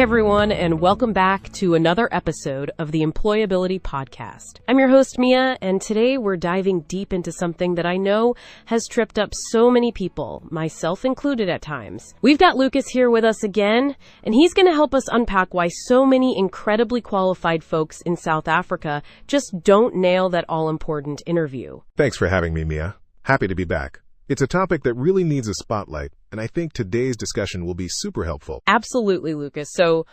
everyone, and welcome back to another episode of the Employability Podcast. I'm your host, Mia, and today we're diving deep into something that I know has tripped up so many people, myself included at times. We've got Lucas here with us again, and he's going to help us unpack why so many incredibly qualified folks in South Africa just don't nail that all-important interview. Thanks for having me, Mia. Happy to be back. It's a topic that really needs a spotlight, and I think today's discussion will be super helpful. Absolutely, Lucas. So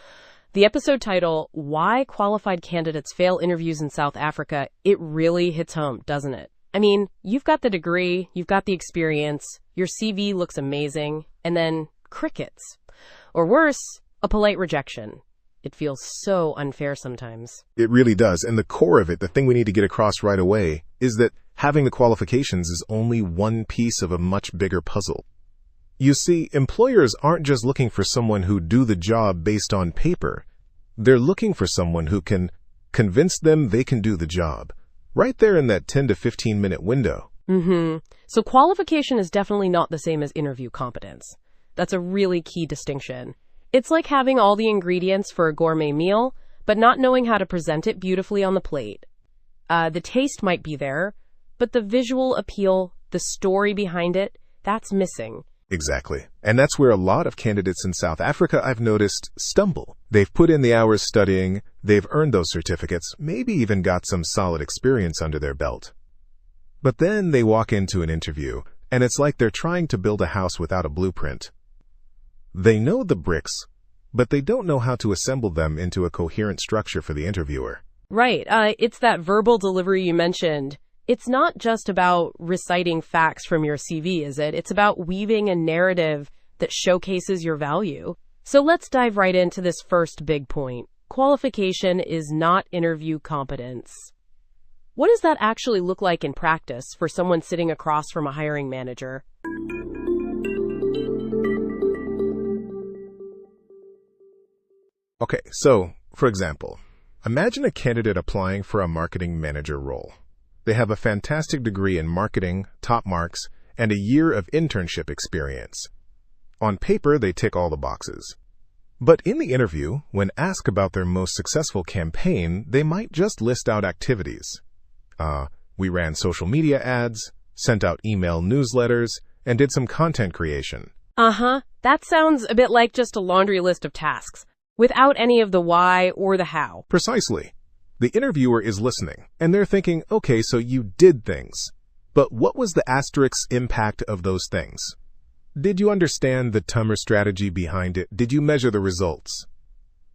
the episode title, Why Qualified Candidates Fail Interviews in South Africa, it really hits home, doesn't it? I mean, you've got the degree, you've got the experience, your CV looks amazing, and then crickets. Or worse, a polite rejection. It feels so unfair sometimes. It really does, and the core of it, the thing we need to get across right away, is that having the qualifications is only one piece of a much bigger puzzle. You see, employers aren't just looking for someone who do the job based on paper. They're looking for someone who can convince them they can do the job, right there in that 10 to 15 minute window. So qualification is definitely not the same as interview competence. That's a really key distinction. It's like having all the ingredients for a gourmet meal, but not knowing how to present it beautifully on the plate. The taste might be there, but the visual appeal, the story behind it, that's missing. Exactly. And that's where a lot of candidates in South Africa, I've noticed, stumble. They've put in the hours studying, they've earned those certificates, maybe even got some solid experience under their belt. But then they walk into an interview, and it's like they're trying to build a house without a blueprint. They know the bricks, but they don't know how to assemble them into a coherent structure for the interviewer. Right. It's that verbal delivery you mentioned. It's not just about reciting facts from your CV, is it? It's about weaving a narrative that showcases your value. So let's dive right into this first big point. Qualification is not interview competence. What does that actually look like in practice for someone sitting across from a hiring manager? Okay, so, for example, imagine a candidate applying for a marketing manager role. They have a fantastic degree in marketing, top marks, and a year of internship experience. On paper, they tick all the boxes. But in the interview, when asked about their most successful campaign, they might just list out activities. We ran social media ads, sent out email newsletters, and did some content creation. That sounds a bit like just a laundry list of tasks, without any of the why or the how. Precisely. The interviewer is listening, and they're thinking, okay, so you did things. But what was the asterisks impact of those things? Did you understand the Tummer strategy behind it? Did you measure the results?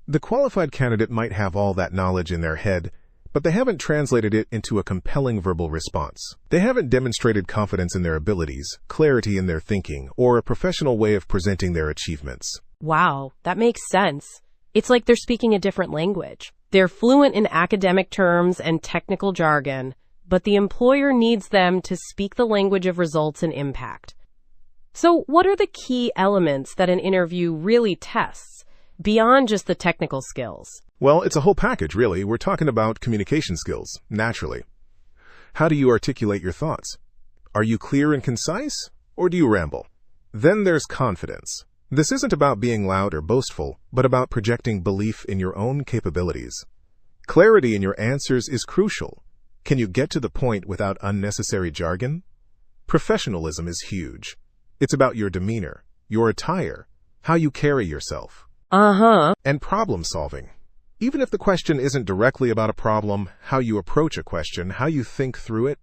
The qualified candidate might have all that knowledge in their head, but they haven't translated it into a compelling verbal response. They haven't demonstrated confidence in their abilities, clarity in their thinking, or a professional way of presenting their achievements. Wow, that makes sense. It's like they're speaking a different language. They're fluent in academic terms and technical jargon, but the employer needs them to speak the language of results and impact. So what are the key elements that an interview really tests, beyond just the technical skills? Well, it's a whole package, really. We're talking about communication skills, naturally. How do you articulate your thoughts? Are you clear and concise, or do you ramble? Then there's confidence. This isn't about being loud or boastful, but about projecting belief in your own capabilities. Clarity in your answers is crucial. Can you get to the point without unnecessary jargon? Professionalism is huge. It's about your demeanor, your attire, how you carry yourself. And problem solving. Even if the question isn't directly about a problem, how you approach a question, how you think through it,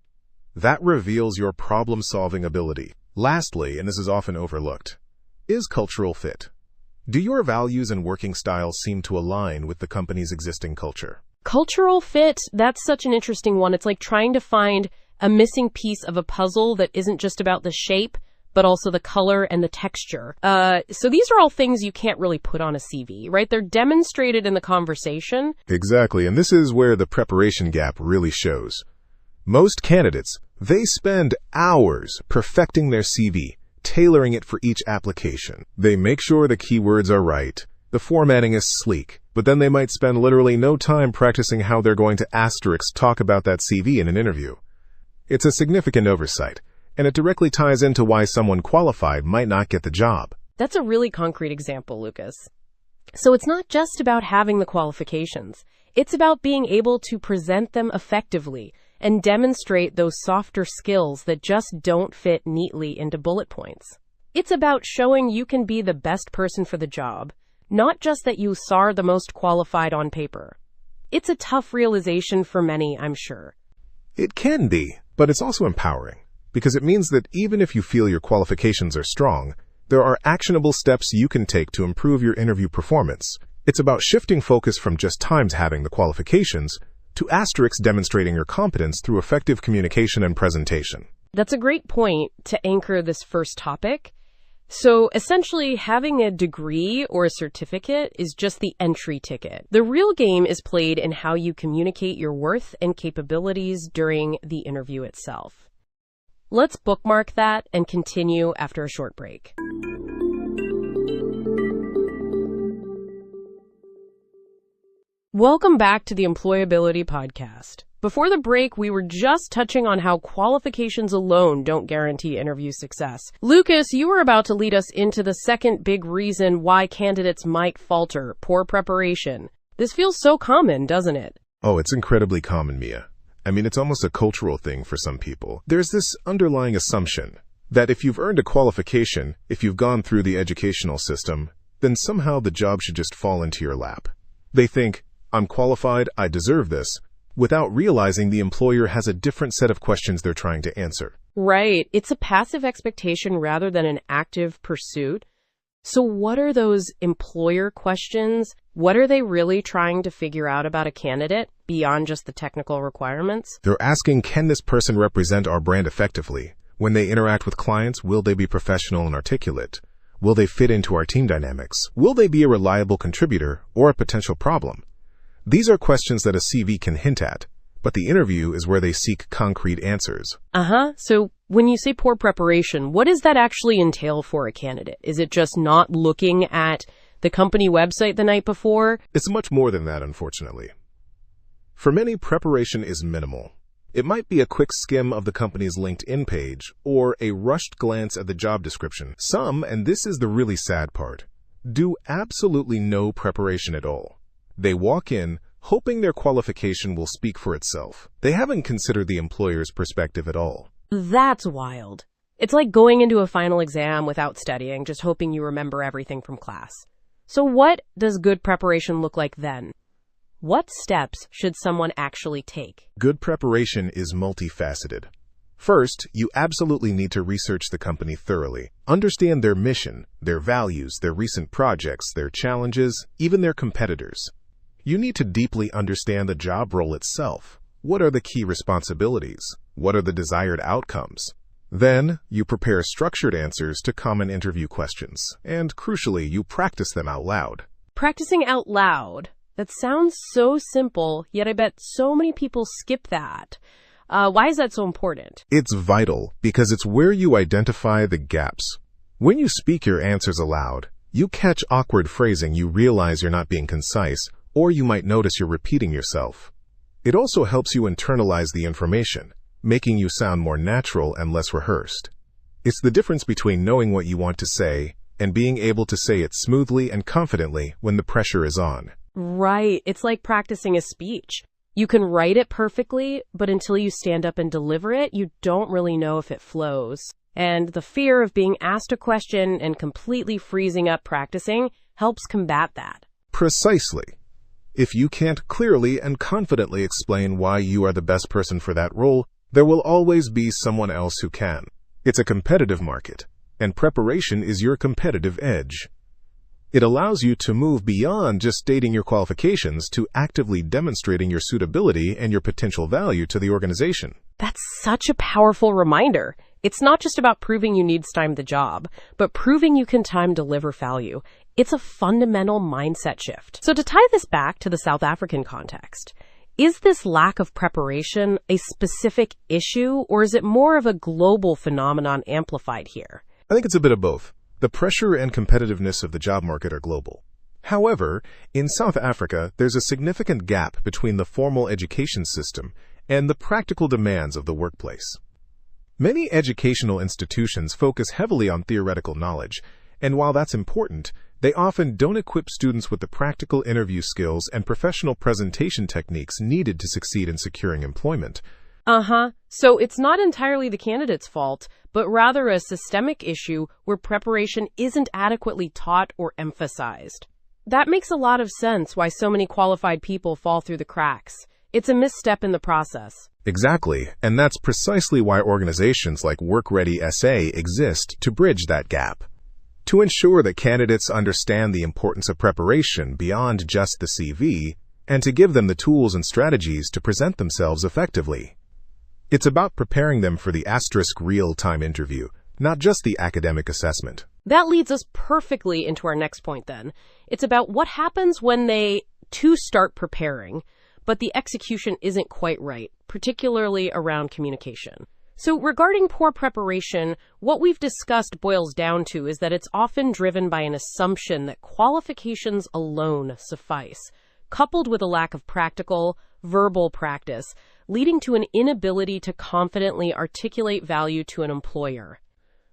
that reveals your problem-solving ability. Lastly, and this is often overlooked, is cultural fit. Do your values and working styles seem to align with the company's existing culture? Cultural fit, that's such an interesting one. It's like trying to find a missing piece of a puzzle that isn't just about the shape, but also the color and the texture. So these are all things you can't really put on a CV, right? They're demonstrated in the conversation. Exactly, and this is where the preparation gap really shows. Most candidates, they spend hours perfecting their CV, tailoring it for each application. They make sure the keywords are right, the formatting is sleek, but then they might spend literally no time practicing how they're going to asterisk talk about that CV in an interview. It's a significant oversight, and it directly ties into why someone qualified might not get the job. That's a really concrete example, Lucas. So it's not just about having the qualifications. It's about being able to present them effectively and demonstrate those softer skills that just don't fit neatly into bullet points. It's about showing you can be the best person for the job, not just that you are the most qualified on paper. It's a tough realization for many, I'm sure. It can be, but it's also empowering, because it means that even if you feel your qualifications are strong, there are actionable steps you can take to improve your interview performance. It's about shifting focus from just times having the qualifications to asterisks demonstrating your competence through effective communication and presentation. That's a great point to anchor this first topic. So essentially, having a degree or a certificate is just the entry ticket. The real game is played in how you communicate your worth and capabilities during the interview itself. Let's bookmark that and continue after a short break. Welcome back to the Employability Podcast. Before the break, we were just touching on how qualifications alone don't guarantee interview success. Lucas, you were about to lead us into the second big reason why candidates might falter: poor preparation. This feels so common, doesn't it? Oh, it's incredibly common, Mia. I mean, it's almost a cultural thing for some people. There's this underlying assumption that if you've earned a qualification, if you've gone through the educational system, then somehow the job should just fall into your lap. They think, I'm qualified, I deserve this, without realizing the employer has a different set of questions they're trying to answer. Right. It's a passive expectation rather than an active pursuit. So what are those employer questions? What are they really trying to figure out about a candidate beyond just the technical requirements? They're asking, can this person represent our brand effectively? When they interact with clients, will they be professional and articulate? Will they fit into our team dynamics? Will they be a reliable contributor or a potential problem? These are questions that a CV can hint at, but the interview is where they seek concrete answers. So when you say poor preparation, what does that actually entail for a candidate? Is it just not looking at the company website the night before? It's much more than that, unfortunately. For many, preparation is minimal. It might be a quick skim of the company's LinkedIn page or a rushed glance at the job description. Some, and this is the really sad part, do absolutely no preparation at all. They walk in, hoping their qualification will speak for itself. They haven't considered the employer's perspective at all. That's wild. It's like going into a final exam without studying, just hoping you remember everything from class. So what does good preparation look like then? What steps should someone actually take? Good preparation is multifaceted. First, you absolutely need to research the company thoroughly. Understand their mission, their values, their recent projects, their challenges, even their competitors. You need to deeply understand the job role itself. What are the key responsibilities? What are the desired outcomes? Then, you prepare structured answers to common interview questions. And crucially, you practice them out loud. Practicing out loud. That sounds so simple, yet I bet so many people skip that. Why is that so important? It's vital because it's where you identify the gaps. When you speak your answers aloud, you catch awkward phrasing, you realize you're not being concise, or you might notice you're repeating yourself. It also helps you internalize the information, making you sound more natural and less rehearsed. It's the difference between knowing what you want to say and being able to say it smoothly and confidently when the pressure is on. Right. It's like practicing a speech. You can write it perfectly, but until you stand up and deliver it, you don't really know if it flows. And the fear of being asked a question and completely freezing up practicing helps combat that. Precisely. If you can't clearly and confidently explain why you are the best person for that role, there will always be someone else who can. It's a competitive market, and preparation is your competitive edge. It allows you to move beyond just stating your qualifications to actively demonstrating your suitability and your potential value to the organization. That's such a powerful reminder. It's not just about proving you need to time the job, but proving you can time deliver value. It's a fundamental mindset shift. So to tie this back to the South African context, is this lack of preparation a specific issue, or is it more of a global phenomenon amplified here? I think it's a bit of both. The pressure and competitiveness of the job market are global. However, in South Africa, there's a significant gap between the formal education system and the practical demands of the workplace. Many educational institutions focus heavily on theoretical knowledge, and while that's important, They often don't equip students with the practical interview skills and professional presentation techniques needed to succeed in securing employment. So it's not entirely the candidate's fault, but rather a systemic issue where preparation isn't adequately taught or emphasized. That makes a lot of sense why so many qualified people fall through the cracks. It's a misstep in the process. Exactly, and that's precisely why organizations like WorkReady SA exist to bridge that gap. To ensure that candidates understand the importance of preparation beyond just the CV, and to give them the tools and strategies to present themselves effectively. It's about preparing them for the real-time interview, not just the academic assessment. That leads us perfectly into our next point then. It's about what happens when they too start preparing, but the execution isn't quite right, particularly around communication. So regarding poor preparation, what we've discussed boils down to is that it's often driven by an assumption that qualifications alone suffice, coupled with a lack of practical, verbal practice, leading to an inability to confidently articulate value to an employer.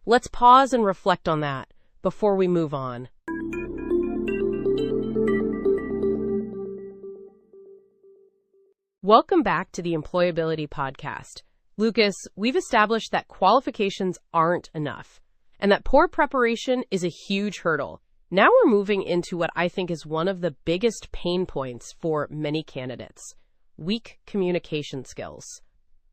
Let's pause and reflect on that before we move on. Welcome back to the Employability Podcast. Lucas, we've established that qualifications aren't enough and that poor preparation is a huge hurdle. Now we're moving into what I think is one of the biggest pain points for many candidates: weak communication skills.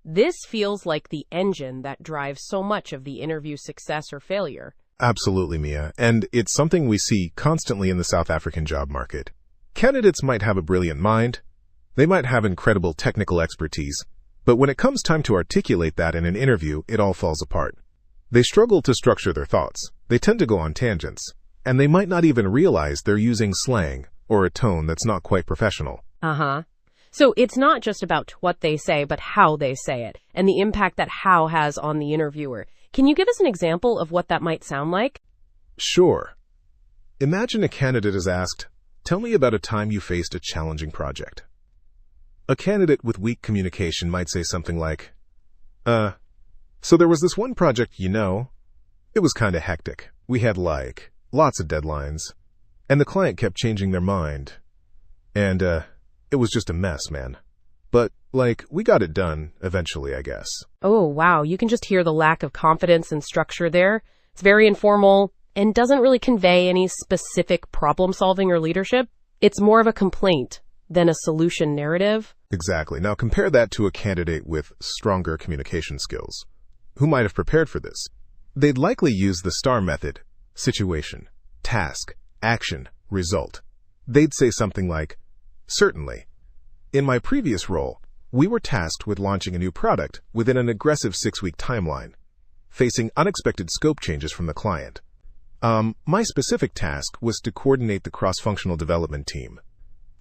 This feels like the engine that drives so much of the interview success or failure. Absolutely, Mia, and it's something we see constantly in the South African job market. Candidates might have a brilliant mind, they might have incredible technical expertise, but when it comes time to articulate that in an interview, it all falls apart. They struggle to structure their thoughts, they tend to go on tangents, and they might not even realize they're using slang or a tone that's not quite professional. So it's not just about what they say, but how they say it, and the impact that how has on the interviewer. Can you give us an example of what that might sound like? Sure. Imagine a candidate is asked, "Tell me about a time you faced a challenging project." A candidate with weak communication might say something like, so there was this one project, it was kind of hectic. We had lots of deadlines, and the client kept changing their mind. And, it was just a mess, man. But, we got it done eventually, I guess. Oh, wow. You can just hear the lack of confidence and structure there. It's very informal and doesn't really convey any specific problem solving or leadership. It's more of a complaint than a solution narrative. Exactly. Now compare that to a candidate with stronger communication skills, who might have prepared for this. They'd likely use the STAR method: situation, task, action, result. They'd say something like, "Certainly. In my previous role, we were tasked with launching a new product within an aggressive 6-week timeline, facing unexpected scope changes from the client. My specific task was to coordinate the cross-functional development team.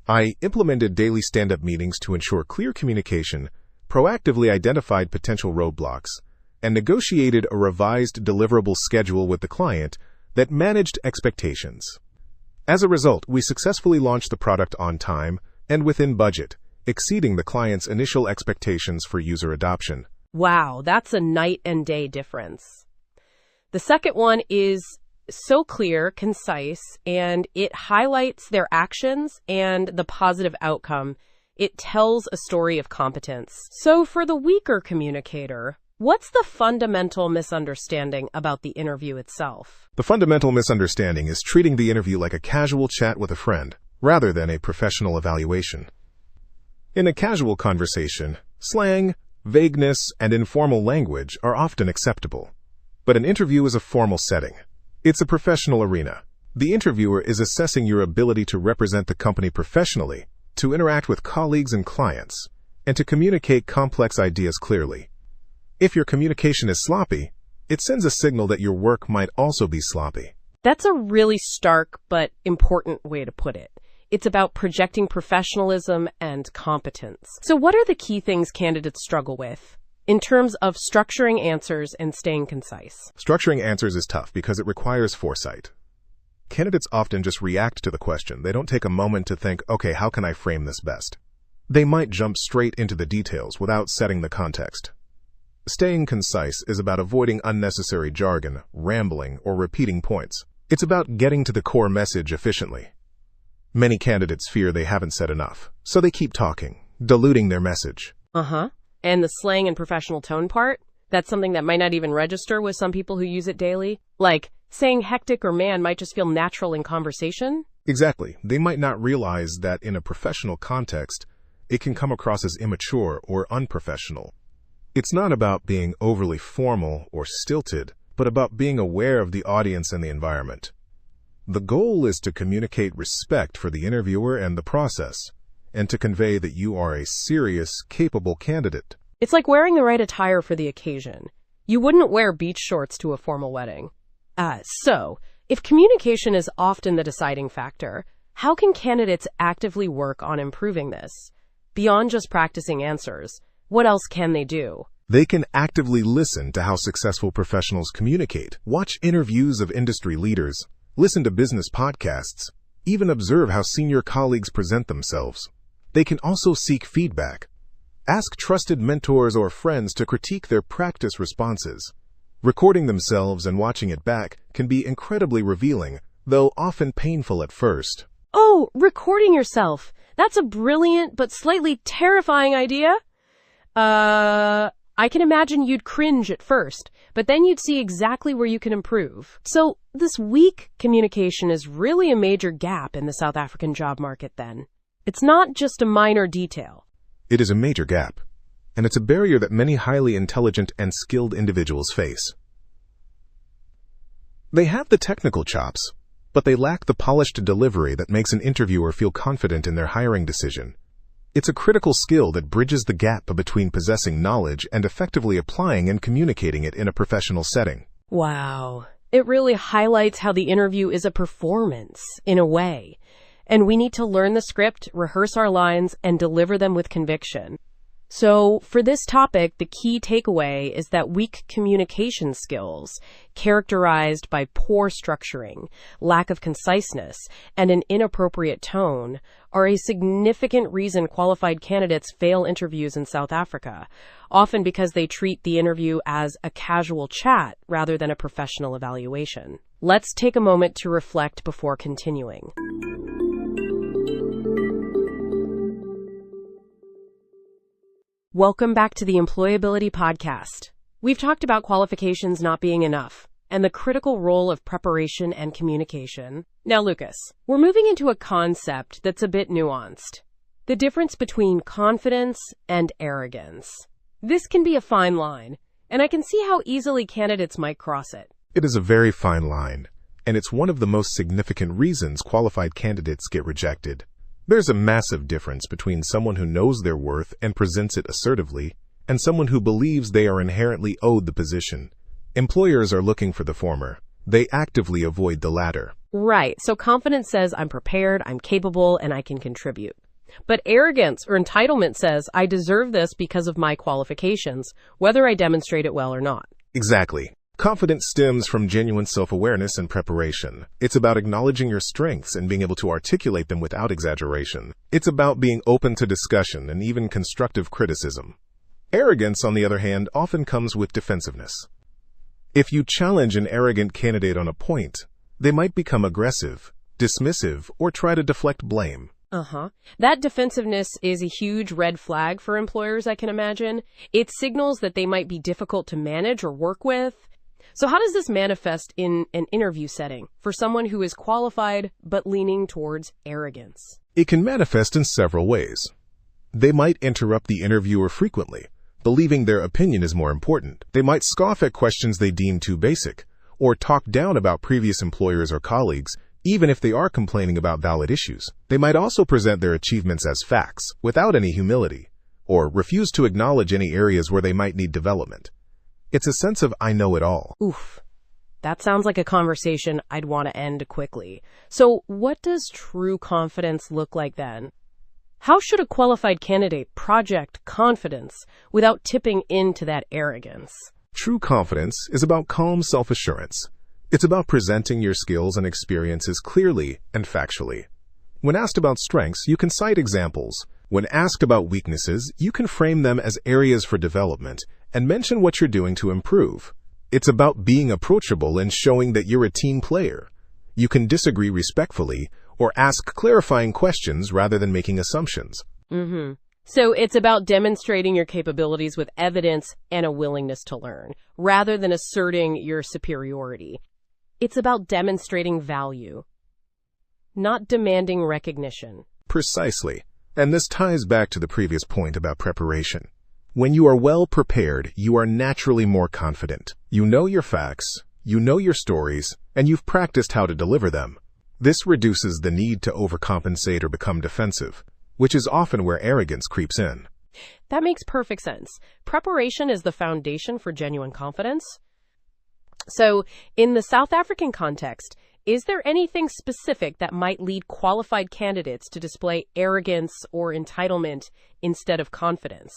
I implemented daily stand-up meetings to ensure clear communication, proactively identified potential roadblocks, and negotiated a revised deliverable schedule with the client that managed expectations. As a result, we successfully launched the product on time and within budget, exceeding the client's initial expectations for user adoption." Wow, that's a night and day difference. The second one is so clear, concise, and it highlights their actions and the positive outcome. It tells a story of competence. So for the weaker communicator, what's the fundamental misunderstanding about the interview itself? The fundamental misunderstanding is treating the interview like a casual chat with a friend, rather than a professional evaluation. In a casual conversation, slang, vagueness, and informal language are often acceptable. But an interview is a formal setting. It's a professional arena. The interviewer is assessing your ability to represent the company professionally, to interact with colleagues and clients, and to communicate complex ideas clearly. If your communication is sloppy, it sends a signal that your work might also be sloppy. That's a really stark but important way to put it. It's about projecting professionalism and competence. So what are the key things candidates struggle with in terms of structuring answers and staying concise? Structuring answers is tough because it requires foresight. Candidates often just react to the question. They don't take a moment to think, okay, how can I frame this best? They might jump straight into the details without setting the context. Staying concise is about avoiding unnecessary jargon, rambling, or repeating points. It's about getting to the core message efficiently. Many candidates fear they haven't said enough, so they keep talking, diluting their message. Uh-huh. And the slang and professional tone part? That's something that might not even register with some people who use it daily? Like, saying hectic or man might just feel natural in conversation? Exactly. They might not realize that in a professional context, it can come across as immature or unprofessional. It's not about being overly formal or stilted, but about being aware of the audience and the environment. The goal is to communicate respect for the interviewer and the process, and to convey that you are a serious, capable candidate. It's like wearing the right attire for the occasion. You wouldn't wear beach shorts to a formal wedding. So, if communication is often the deciding factor, how can candidates actively work on improving this? Beyond just practicing answers, what else can they do? They can actively listen to how successful professionals communicate, watch interviews of industry leaders, listen to business podcasts, even observe how senior colleagues present themselves. They can also seek feedback. Ask trusted mentors or friends to critique their practice responses. Recording themselves and watching it back can be incredibly revealing, though often painful at first. Oh, recording yourself. That's a brilliant but slightly terrifying idea. I can imagine you'd cringe at first, but then you'd see exactly where you can improve. So this weak communication is really a major gap in the South African job market then. It's not just a minor detail. It is a major gap, and it's a barrier that many highly intelligent and skilled individuals face. They have the technical chops, but they lack the polished delivery that makes an interviewer feel confident in their hiring decision. It's a critical skill that bridges the gap between possessing knowledge and effectively applying and communicating it in a professional setting. Wow. It really highlights how the interview is a performance, in a way. And we need to learn the script, rehearse our lines, and deliver them with conviction. So, for this topic, the key takeaway is that weak communication skills, characterized by poor structuring, lack of conciseness, and an inappropriate tone, are a significant reason qualified candidates fail interviews in South Africa, often because they treat the interview as a casual chat rather than a professional evaluation. Let's take a moment to reflect before continuing. Welcome back to the Employability Podcast. We've talked about qualifications not being enough and the critical role of preparation and communication. Now, Lucas, we're moving into a concept that's a bit nuanced. The difference between confidence and arrogance. This can be a fine line, and I can see how easily candidates might cross it. It is a very fine line, and it's one of the most significant reasons qualified candidates get rejected. There's a massive difference between someone who knows their worth and presents it assertively, and someone who believes they are inherently owed the position. Employers are looking for the former. They actively avoid the latter. Right. So confidence says I'm prepared, I'm capable, and I can contribute. But arrogance or entitlement says I deserve this because of my qualifications, whether I demonstrate it well or not. Exactly. Confidence stems from genuine self-awareness and preparation. It's about acknowledging your strengths and being able to articulate them without exaggeration. It's about being open to discussion and even constructive criticism. Arrogance, on the other hand, often comes with defensiveness. If you challenge an arrogant candidate on a point, they might become aggressive, dismissive, or try to deflect blame. That defensiveness is a huge red flag for employers, I can imagine. It signals that they might be difficult to manage or work with. So how does this manifest in an interview setting for someone who is qualified but leaning towards arrogance? It can manifest in several ways. They might interrupt the interviewer frequently, believing their opinion is more important. They might scoff at questions they deem too basic, or talk down about previous employers or colleagues, even if they are complaining about valid issues. They might also present their achievements as facts, without any humility, or refuse to acknowledge any areas where they might need development. It's a sense of I know it all. Oof. That sounds like a conversation I'd want to end quickly. So what does true confidence look like then? How should a qualified candidate project confidence without tipping into that arrogance? True confidence is about calm self-assurance. It's about presenting your skills and experiences clearly and factually. When asked about strengths, you can cite examples. When asked about weaknesses, you can frame them as areas for development and mention what you're doing to improve. It's about being approachable and showing that you're a team player. You can disagree respectfully or ask clarifying questions rather than making assumptions. So it's about demonstrating your capabilities with evidence and a willingness to learn, rather than asserting your superiority. It's about demonstrating value, not demanding recognition. Precisely. And this ties back to the previous point about preparation. When you are well prepared, you are naturally more confident. You know your facts, you know your stories, and you've practiced how to deliver them. This reduces the need to overcompensate or become defensive, which is often where arrogance creeps in. That makes perfect sense. Preparation is the foundation for genuine confidence. So, in the South African context, is there anything specific that might lead qualified candidates to display arrogance or entitlement instead of confidence?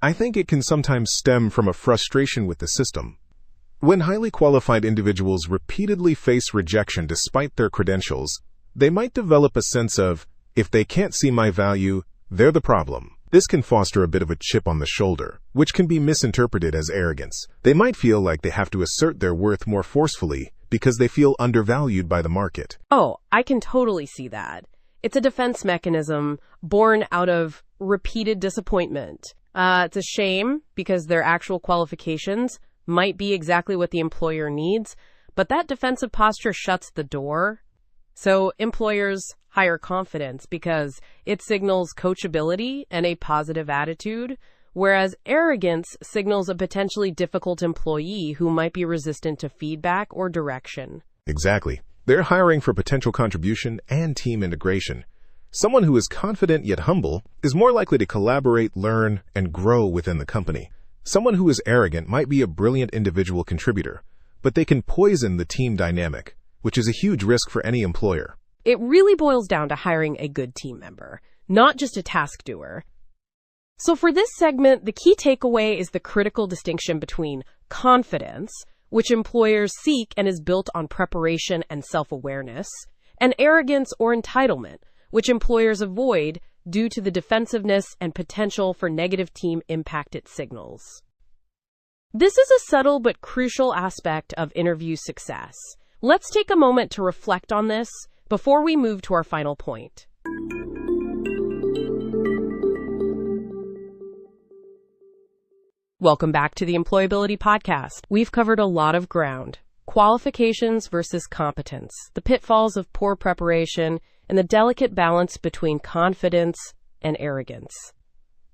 I think it can sometimes stem from a frustration with the system. When highly qualified individuals repeatedly face rejection despite their credentials, they might develop a sense of, if they can't see my value, they're the problem. This can foster a bit of a chip on the shoulder, which can be misinterpreted as arrogance. They might feel like they have to assert their worth more forcefully because they feel undervalued by the market. Oh, I can totally see that. It's a defense mechanism born out of repeated disappointment. It's a shame because their actual qualifications might be exactly what the employer needs, but that defensive posture shuts the door. So employers hire confidence because it signals coachability and a positive attitude, whereas arrogance signals a potentially difficult employee who might be resistant to feedback or direction. Exactly. They're hiring for potential contribution and team integration. Someone who is confident yet humble is more likely to collaborate, learn, and grow within the company. Someone who is arrogant might be a brilliant individual contributor, but they can poison the team dynamic, which is a huge risk for any employer. It really boils down to hiring a good team member, not just a task doer. So for this segment, the key takeaway is the critical distinction between confidence, which employers seek and is built on preparation and self-awareness, and arrogance or entitlement, which employers avoid due to the defensiveness and potential for negative team impact it signals. This is a subtle but crucial aspect of interview success. Let's take a moment to reflect on this before we move to our final point. Welcome back to the Employability Podcast. We've covered a lot of ground. Qualifications versus competence, the pitfalls of poor preparation, and the delicate balance between confidence and arrogance.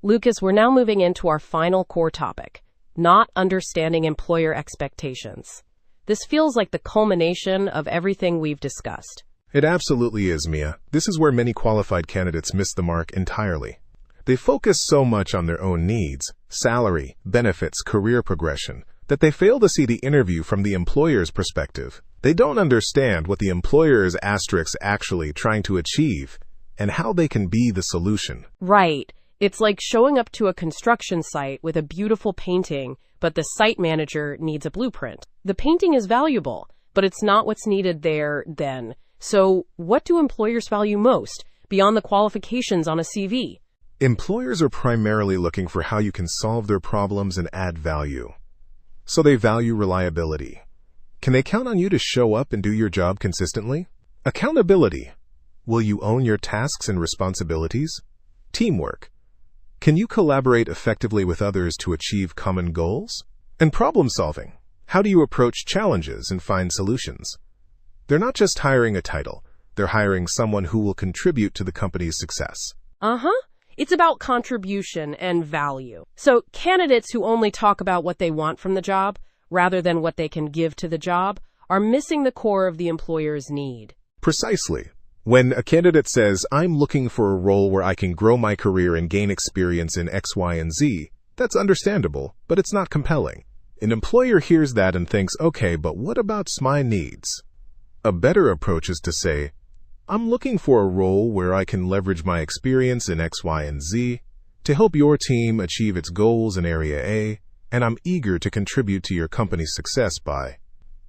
Lucas, we're now moving into our final core topic, not understanding employer expectations. This feels like the culmination of everything we've discussed. It absolutely is, Mia. This is where many qualified candidates miss the mark entirely. They focus so much on their own needs, salary, benefits, career progression, that they fail to see the interview from the employer's perspective. They don't understand what the employer is actually trying to achieve and how they can be the solution. Right. It's like showing up to a construction site with a beautiful painting, but the site manager needs a blueprint. The painting is valuable, but it's not what's needed there then. So what do employers value most beyond the qualifications on a CV? Employers are primarily looking for how you can solve their problems and add value. So they value reliability. Can they count on you to show up and do your job consistently? Accountability. Will you own your tasks and responsibilities? Teamwork. Can you collaborate effectively with others to achieve common goals? And problem solving. How do you approach challenges and find solutions? They're not just hiring a title. They're hiring someone who will contribute to the company's success. It's about contribution and value. So candidates who only talk about what they want from the job, rather than what they can give to the job, are missing the core of the employer's need. Precisely. When a candidate says, I'm looking for a role where I can grow my career and gain experience in X, Y, and Z, that's understandable, but it's not compelling. An employer hears that and thinks, okay, but what about my needs? A better approach is to say, I'm looking for a role where I can leverage my experience in X, Y, and Z to help your team achieve its goals in Area A, and I'm eager to contribute to your company's success by.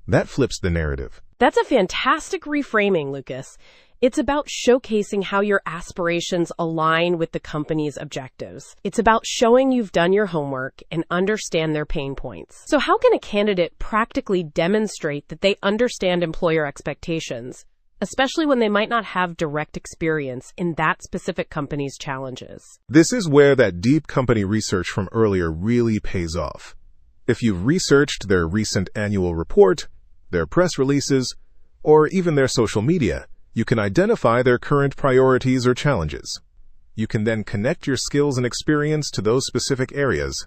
That flips the narrative. That's a fantastic reframing, Lucas. It's about showcasing how your aspirations align with the company's objectives. It's about showing you've done your homework and understand their pain points. So how can a candidate practically demonstrate that they understand employer expectations, especially when they might not have direct experience in that specific company's challenges? This is where that deep company research from earlier really pays off. If you've researched their recent annual report, their press releases, or even their social media, you can identify their current priorities or challenges. You can then connect your skills and experience to those specific areas.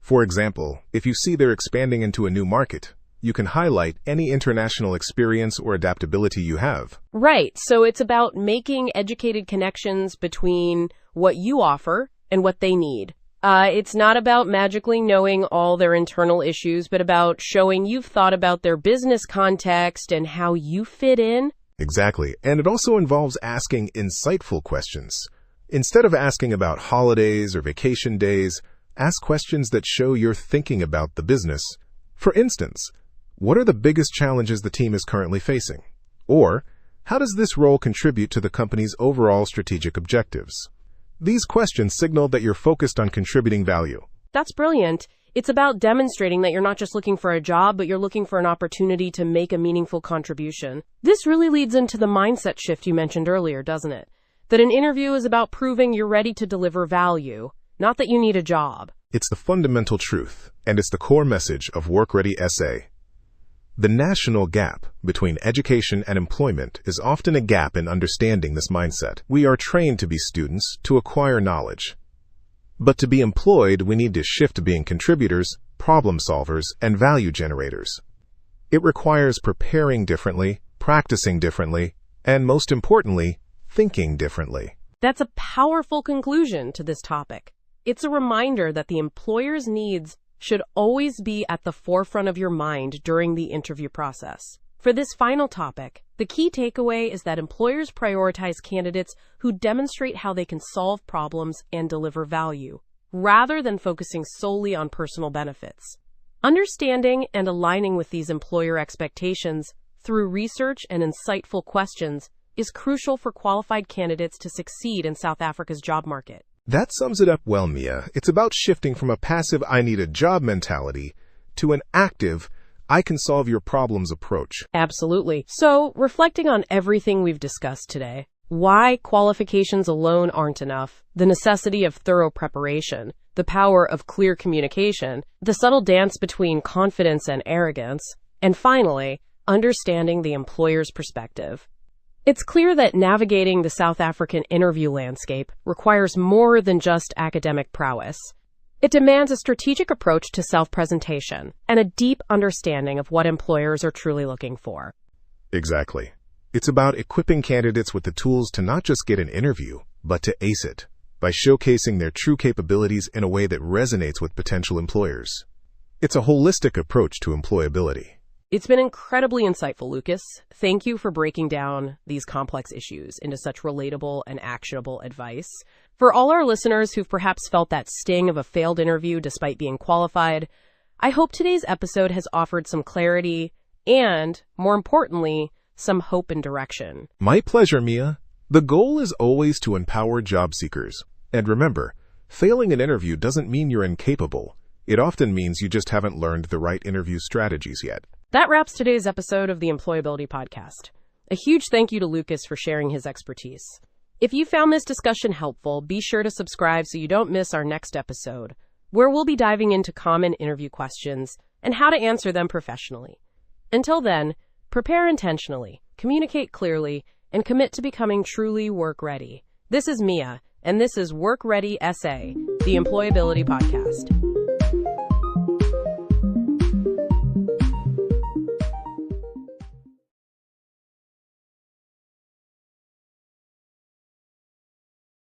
For example, if you see they're expanding into a new market, you can highlight any international experience or adaptability you have. Right. So it's about making educated connections between what you offer and what they need. It's not about magically knowing all their internal issues, but about showing you've thought about their business context and how you fit in. Exactly. And it also involves asking insightful questions. Instead of asking about holidays or vacation days, ask questions that show you're thinking about the business. For instance, what are the biggest challenges the team is currently facing? Or, how does this role contribute to the company's overall strategic objectives? These questions signal that you're focused on contributing value. That's brilliant. It's about demonstrating that you're not just looking for a job, but you're looking for an opportunity to make a meaningful contribution. This really leads into the mindset shift you mentioned earlier, doesn't it? That an interview is about proving you're ready to deliver value, not that you need a job. It's the fundamental truth, and it's the core message of WorkReady SA. The national gap between education and employment is often a gap in understanding this mindset. We are trained to be students, to acquire knowledge. But to be employed, we need to shift to being contributors, problem solvers, and value generators. It requires preparing differently, practicing differently, and most importantly, thinking differently. That's a powerful conclusion to this topic. It's a reminder that the employer's needs should always be at the forefront of your mind during the interview process. For this final topic, the key takeaway is that employers prioritize candidates who demonstrate how they can solve problems and deliver value, rather than focusing solely on personal benefits. Understanding and aligning with these employer expectations through research and insightful questions is crucial for qualified candidates to succeed in South Africa's job market. That sums it up well, Mia. It's about shifting from a passive I need a job mentality to an active I can solve your problems approach. Absolutely. So, reflecting on everything we've discussed today, why qualifications alone aren't enough, the necessity of thorough preparation, the power of clear communication, the subtle dance between confidence and arrogance, and finally, understanding the employer's perspective. It's clear that navigating the South African interview landscape requires more than just academic prowess. It demands a strategic approach to self-presentation and a deep understanding of what employers are truly looking for. Exactly. It's about equipping candidates with the tools to not just get an interview, but to ace it, by showcasing their true capabilities in a way that resonates with potential employers. It's a holistic approach to employability. It's been incredibly insightful, Lucas. Thank you for breaking down these complex issues into such relatable and actionable advice. For all our listeners who've perhaps felt that sting of a failed interview despite being qualified, I hope today's episode has offered some clarity and, more importantly, some hope and direction. My pleasure, Mia. The goal is always to empower job seekers. And remember, failing an interview doesn't mean you're incapable. It often means you just haven't learned the right interview strategies yet. That wraps today's episode of the Employability Podcast. A huge thank you to Lucas for sharing his expertise. If you found this discussion helpful, be sure to subscribe so you don't miss our next episode, where we'll be diving into common interview questions and how to answer them professionally. Until then, prepare intentionally, communicate clearly, and commit to becoming truly work-ready. This is Mia, and this is WorkReady SA, the Employability Podcast.